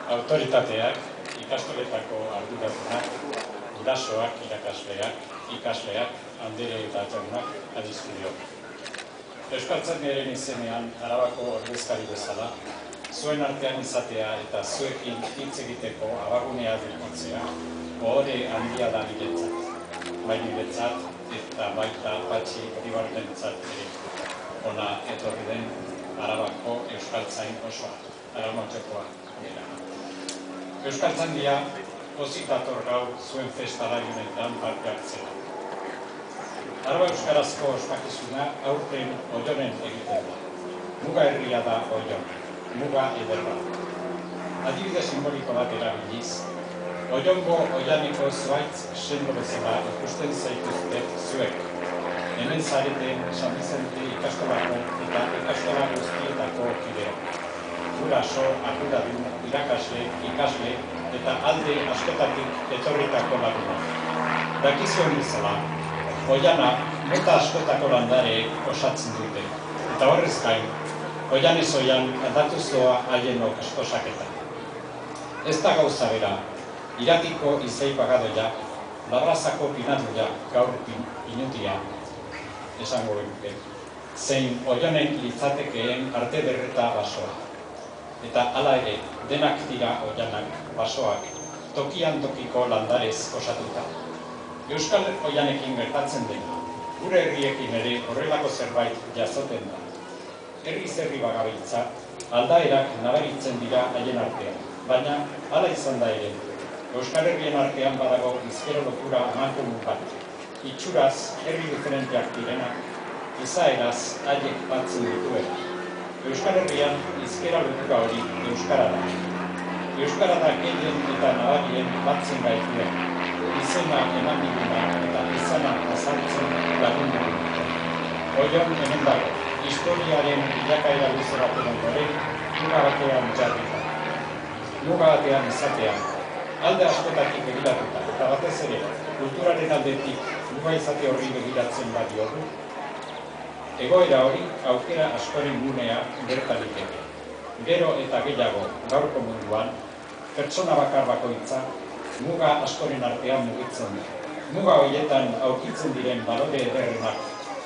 autoritateak, ikastoletako arduradunak, gurasoak, ikasleak, handire eta jaunak, adizkideok. Euskaltzaindiaren izenean, Arabako ordezkari bezala, zuen artean izatea eta zuekin hitz egiteko abagunea dut-hitzea, ohore handia da niretzat, bai niretzat eta baita Patxi Iribarrentzat ere, ona etorri den Arabako euskaltzain osoa, Aramontxekoa dela. Euskaltzaindia pozik dator gaur zuen festara honetan parte hartzea. Araba euskarazko ospakizuna aurten Oionen egiten da. Muga herria da Oion, muga ederra. Adibide simboliko bat erabiliz, Oiongo oianeko zuaitz sendo bezala ikusten zaituztet zuek. Hemen zareten San Bizente ikastolako eta ikastola guztietako kideak. Guraso, arduradun, irakasle, ikasle eta alde askotatik etorritako lagunak. Dakizuen bezala, Oiana mota askotako landareek osatzen dute, eta horrez gain, oianez oian aldatuz doa haien osaketa. Ez da gauza bera, Iratiko izei bagadoia, Labrazako pinaduia gaur inutia, esango genuke, zein Oionen litzatekeen arte derreta basoa. Eta hala ere, denak dira oianak, basoak, tokian tokiko landarez osatuta. Euskal Oianekin gertatzen dena, gure herriekin ere horrelako zerbait jazoten da. Herri bagabiltza, aldaerak nabaritzen dira haien artean, baina hala izan da ere. Euskal Herrien artean badago izkero lotura amankomun bat. Itxuraz, herri diferenteak direnak, izaeraz haiek batzen dituen. Euskal Herrian izkera lotura hori euskara da. Euskara da gehien eta nabarien batzen gaituen. Izena eman diguna eta izana azaltzen lagundu dut. Oion hemen dago, historiaren bilakaera luze baten ondoren, muga batean jarrita. Muga batean izatea, alde askotatik begiratuta, eta batez ere, kulturaren aldetik muga izate horri begiratzen badiogu, egoera hori aukera askoren gunea bertalik ere. Gero eta gehiago gaurko munduan, pertsona bakar bakoitza, muga askoren artean mugitzen da. Muga horietan aurkitzen diren balore ederrenak,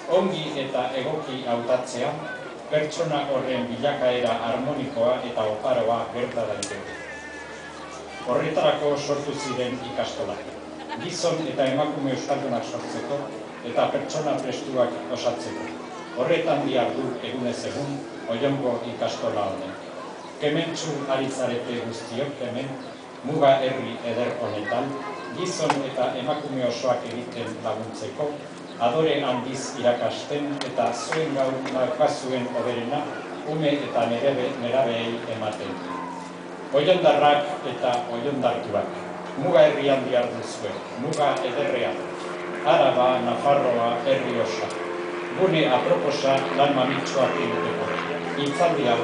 ongi eta egoki hautatzea, pertsona horren bilakaera harmonikoa eta oparoa gerta daiteke. Horretarako sortu ziren ikastolak. Gizon eta emakume euskaldunak sortzeko eta pertsona prestuak osatzeko. Horretan dihardu egunez egun Oiongo ikastola honek. Kementsu ari zarete guztiok hemen, muga herri eder honetan, gizon eta emakume osoak egiten laguntzeko, adore handiz irakasten eta zuen gaur daukazuen hoberena ume eta nerabeei ematen. Oiondarrak eta oiondartuak, muga herrian diharduzue, muga ederrean, Araba, Nafarroa, herri osa. Gune aproposa lan mamitsuak egiteko. Hitzaldi hau,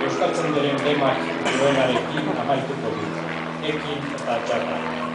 Euskaltzaindiaren lemak duenarekin amaituko dut. Ekin eta txarra.